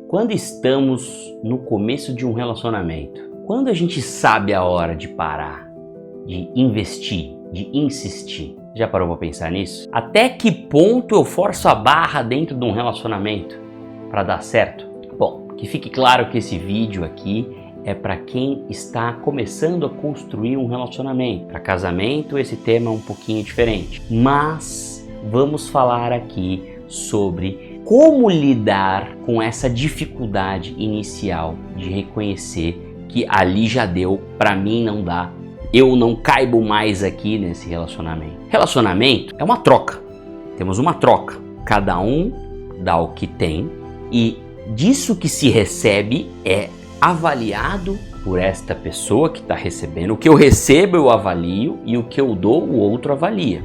Quando estamos no começo de um relacionamento, quando a gente sabe a hora de parar, de investir, de insistir, já parou para pensar nisso? Até que ponto eu forço a barra dentro de um relacionamento para dar certo? Bom, que fique claro que esse vídeo aqui é para quem está começando a construir um relacionamento. Para casamento esse tema é um pouquinho diferente, mas vamos falar aqui sobre como lidar com essa dificuldade inicial de reconhecer que ali já deu, para mim não dá, eu não caibo mais aqui nesse relacionamento. Relacionamento é uma troca, temos uma troca, cada um dá o que tem e disso que se recebe é avaliado por esta pessoa que está recebendo. O que eu recebo eu avalio e o que eu dou o outro avalia.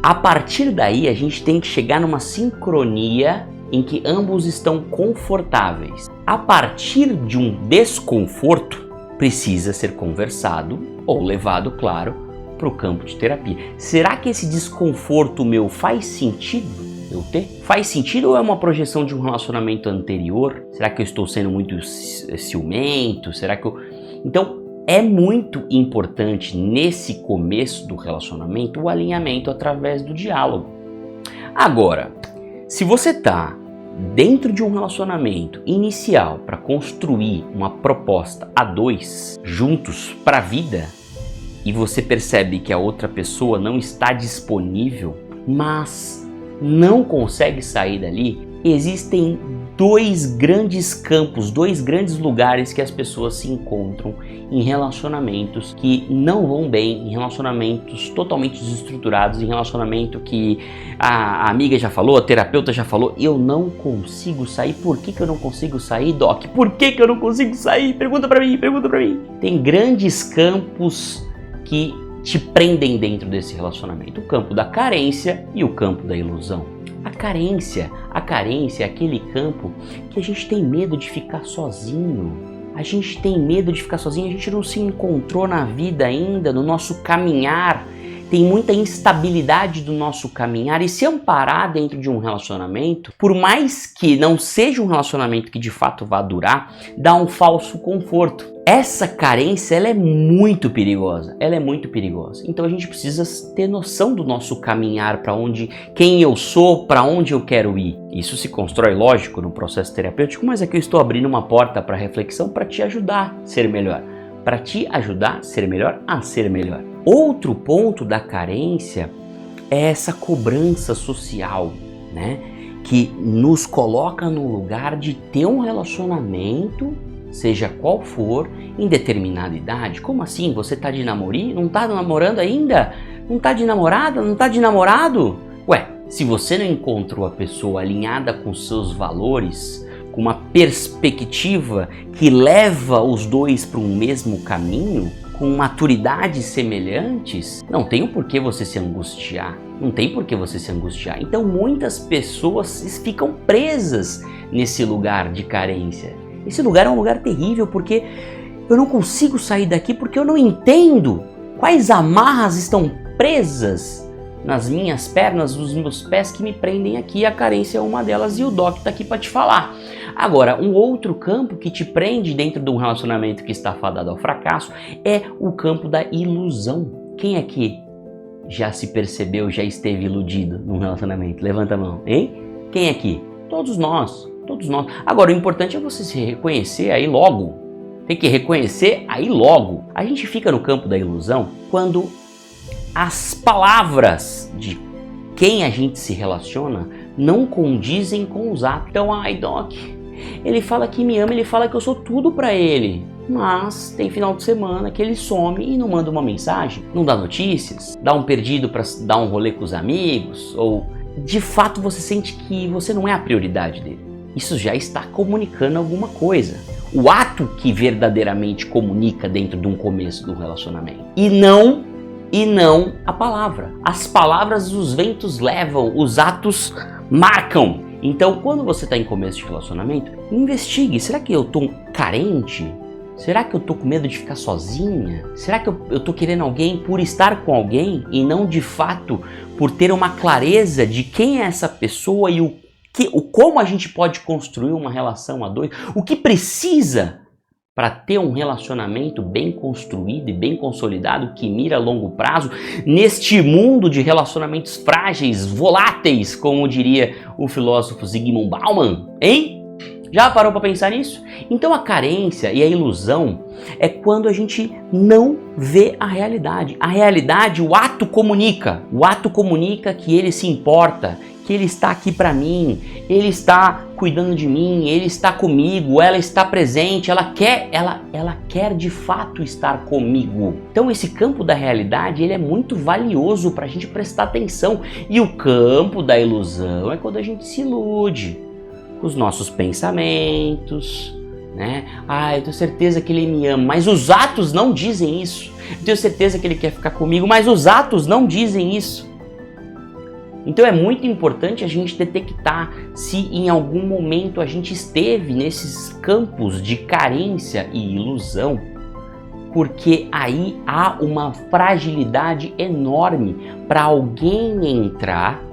A partir daí a gente tem que chegar numa sincronia em que ambos estão confortáveis. A partir de um desconforto precisa ser conversado ou levado, claro, para o campo de terapia. Será que esse desconforto meu faz sentido eu ter? Faz sentido ou é uma projeção de um relacionamento anterior? Será que eu estou sendo muito ciumento? Será que eu... Então, é muito importante nesse começo do relacionamento o alinhamento através do diálogo. Agora, se você está dentro de um relacionamento inicial para construir uma proposta a dois, juntos para a vida, e você percebe que a outra pessoa não está disponível, mas não consegue sair dali, existem dois grandes campos, dois grandes lugares que as pessoas se encontram em relacionamentos que não vão bem, em relacionamentos totalmente desestruturados, em relacionamento que a amiga já falou, a terapeuta já falou, eu não consigo sair. Por que eu não consigo sair, Doc? Por que eu não consigo sair? Pergunta pra mim. Tem grandes campos que te prendem dentro desse relacionamento, o campo da carência e o campo da ilusão. A carência é aquele campo que a gente tem medo de ficar sozinho. A gente tem medo de ficar sozinho, a gente não se encontrou na vida ainda, no nosso caminhar. Tem muita instabilidade do nosso caminhar e se amparar dentro de um relacionamento, por mais que não seja um relacionamento que de fato vá durar, dá um falso conforto. Essa carência, ela é muito perigosa, Então a gente precisa ter noção do nosso caminhar, para onde, quem eu sou, para onde eu quero ir. Isso se constrói, lógico, no processo terapêutico, mas aqui eu estou abrindo uma porta para reflexão para te ajudar a ser melhor. Para te ajudar a ser melhor, a ser melhor. Outro ponto da carência é essa cobrança social, né? Que nos coloca no lugar de ter um relacionamento, seja qual for, em determinada idade. Como assim? Você tá de namorinho? Não tá namorando ainda? Não tá de namorada? Não tá de namorado? Ué, se você não encontrou a pessoa alinhada com seus valores, com uma perspectiva que leva os dois para um mesmo caminho, com maturidades semelhantes, não tem o porquê você se angustiar. Então muitas pessoas ficam presas nesse lugar de carência. Esse lugar é um lugar terrível porque eu não consigo sair daqui porque eu não entendo quais amarras estão presas nas minhas pernas, nos meus pés que me prendem aqui. A carência é uma delas e o Doc está aqui para te falar. Agora, um outro campo que te prende dentro de um relacionamento que está fadado ao fracasso é o campo da ilusão. Quem aqui já se percebeu, já esteve iludido num relacionamento? Levanta a mão, hein? Quem aqui? Todos nós. Agora, o importante é você se reconhecer aí logo. Tem que reconhecer aí logo. A gente fica no campo da ilusão quando as palavras de quem a gente se relaciona não condizem com os atos. Então, Doc, ele fala que me ama, ele fala que eu sou tudo pra ele. Mas tem final de semana que ele some e não manda uma mensagem, não dá notícias, dá um perdido pra dar um rolê com os amigos, ou de fato você sente que você não é a prioridade dele. Isso já está comunicando alguma coisa. O ato que verdadeiramente comunica dentro de um começo do relacionamento. E não a palavra. As palavras os ventos levam, os atos marcam. Então, quando você está em começo de relacionamento, investigue. Será que eu estou carente? Será que eu estou com medo de ficar sozinha? Será que eu estou querendo alguém por estar com alguém e não de fato por ter uma clareza de quem é essa pessoa e o como a gente pode construir uma relação a dois, o que precisa para ter um relacionamento bem construído e bem consolidado que mira a longo prazo neste mundo de relacionamentos frágeis, voláteis, como diria o filósofo Zygmunt Bauman, hein? Já parou para pensar nisso? Então a carência e a ilusão é quando a gente não vê a realidade. A realidade, o ato comunica. O ato comunica que ele se importa, que ele está aqui para mim, ele está cuidando de mim, ele está comigo, ela está presente, ela quer de fato estar comigo. Então esse campo da realidade, ele é muito valioso para a gente prestar atenção. E o campo da ilusão é quando a gente se ilude com os nossos pensamentos, né? Eu tenho certeza que ele me ama, mas os atos não dizem isso. Eu tenho certeza que ele quer ficar comigo, mas os atos não dizem isso. Então é muito importante a gente detectar se em algum momento a gente esteve nesses campos de carência e ilusão, porque aí há uma fragilidade enorme para alguém entrar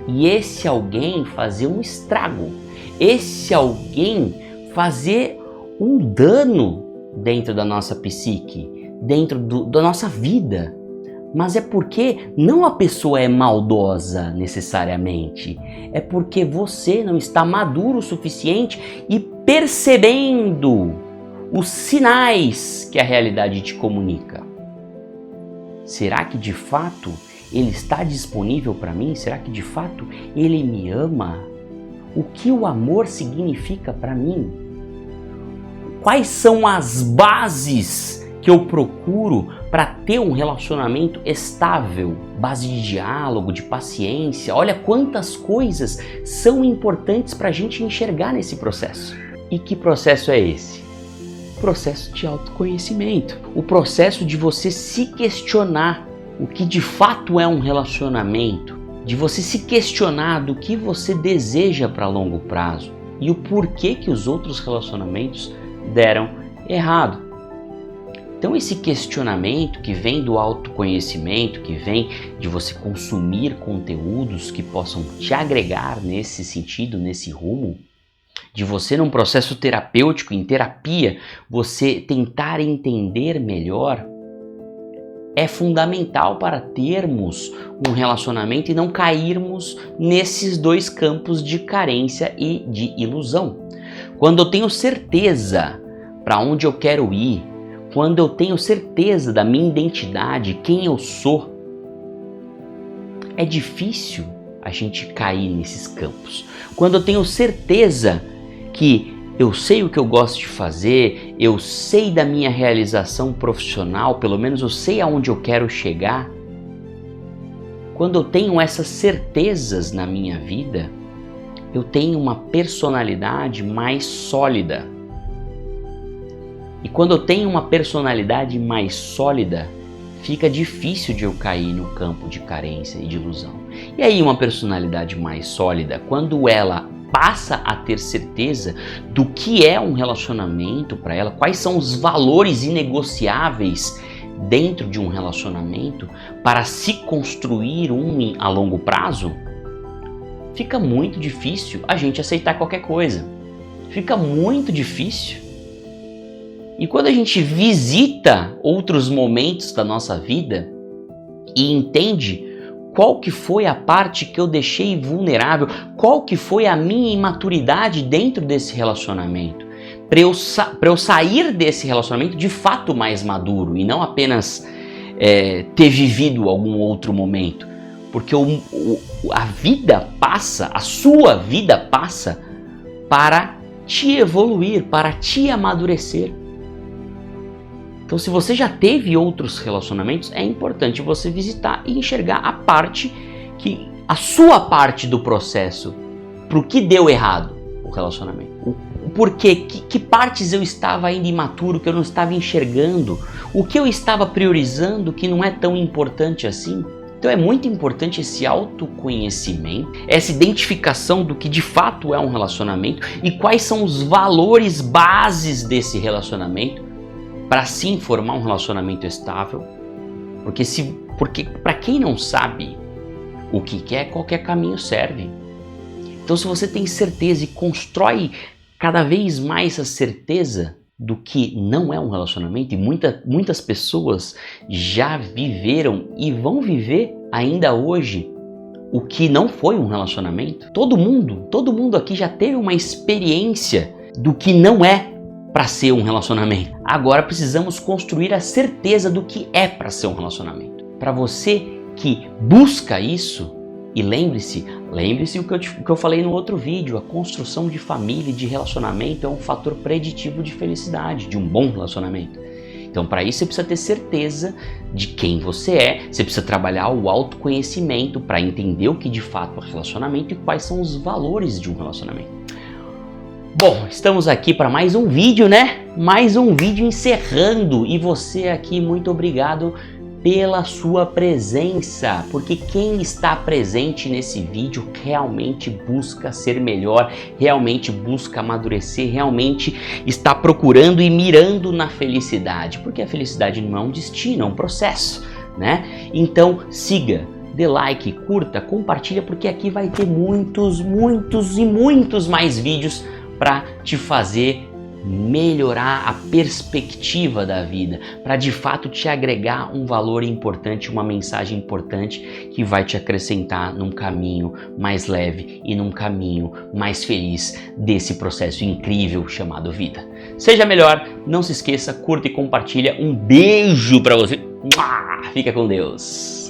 e esse alguém fazer um estrago, esse alguém fazer um dano dentro da nossa psique, dentro da nossa vida. Mas é porque não a pessoa é maldosa necessariamente, é porque você não está maduro o suficiente e percebendo os sinais que a realidade te comunica. Será que de fato ele está disponível para mim? Será que de fato ele me ama? O que o amor significa para mim? Quais são as bases que eu procuro para ter um relacionamento estável? Base de diálogo, de paciência. Olha quantas coisas são importantes para a gente enxergar nesse processo. E que processo é esse? O processo de autoconhecimento. O processo de você se questionar o que de fato é um relacionamento, de você se questionar do que você deseja para longo prazo e o porquê que os outros relacionamentos deram errado. Então esse questionamento que vem do autoconhecimento, que vem de você consumir conteúdos que possam te agregar nesse sentido, nesse rumo, de você num processo terapêutico, em terapia, você tentar entender melhor, é fundamental para termos um relacionamento e não cairmos nesses dois campos de carência e de ilusão. Quando eu tenho certeza para onde eu quero ir, quando eu tenho certeza da minha identidade, quem eu sou, é difícil a gente cair nesses campos. Quando eu tenho certeza que eu sei o que eu gosto de fazer, eu sei da minha realização profissional, pelo menos eu sei aonde eu quero chegar. Quando eu tenho essas certezas na minha vida, eu tenho uma personalidade mais sólida. E quando eu tenho uma personalidade mais sólida, fica difícil de eu cair no campo de carência e de ilusão. E aí uma personalidade mais sólida, quando ela passa a ter certeza do que é um relacionamento para ela, quais são os valores inegociáveis dentro de um relacionamento para se construir um a longo prazo, fica muito difícil a gente aceitar qualquer coisa. Fica muito difícil. E quando a gente visita outros momentos da nossa vida e entende qual que foi a parte que eu deixei vulnerável, qual que foi a minha imaturidade dentro desse relacionamento, para eu sair desse relacionamento de fato mais maduro e não apenas ter vivido algum outro momento, porque a vida passa, a sua vida passa para te evoluir, para te amadurecer. Então, se você já teve outros relacionamentos, é importante você visitar e enxergar a sua parte do processo, para o que deu errado o relacionamento. O porquê, que partes eu estava ainda imaturo, que eu não estava enxergando, o que eu estava priorizando que não é tão importante assim. Então é muito importante esse autoconhecimento, essa identificação do que de fato é um relacionamento e quais são os valores bases desse relacionamento, para sim formar um relacionamento estável, porque para quem não sabe o que quer, qualquer caminho serve. Então, se você tem certeza e constrói cada vez mais a certeza do que não é um relacionamento, e muitas pessoas já viveram e vão viver ainda hoje o que não foi um relacionamento. Todo mundo aqui já teve uma experiência do que não é para ser um relacionamento. Agora precisamos construir a certeza do que é para ser um relacionamento. Para você que busca isso, e lembre-se o que eu falei no outro vídeo, a construção de família e de relacionamento é um fator preditivo de felicidade, de um bom relacionamento. Então, para isso, você precisa ter certeza de quem você é, você precisa trabalhar o autoconhecimento para entender o que de fato é relacionamento e quais são os valores de um relacionamento. Bom, estamos aqui para mais um vídeo, né? Mais um vídeo encerrando, e você aqui, muito obrigado pela sua presença, porque quem está presente nesse vídeo realmente busca ser melhor, realmente busca amadurecer, realmente está procurando e mirando na felicidade, porque a felicidade não é um destino, é um processo, né? Então siga, dê like, curta, compartilha, porque aqui vai ter muitos mais vídeos para te fazer melhorar a perspectiva da vida, para de fato te agregar um valor importante, uma mensagem importante que vai te acrescentar num caminho mais leve e num caminho mais feliz desse processo incrível chamado vida. Seja melhor, não se esqueça, curta e compartilha. Um beijo para você. Fica com Deus.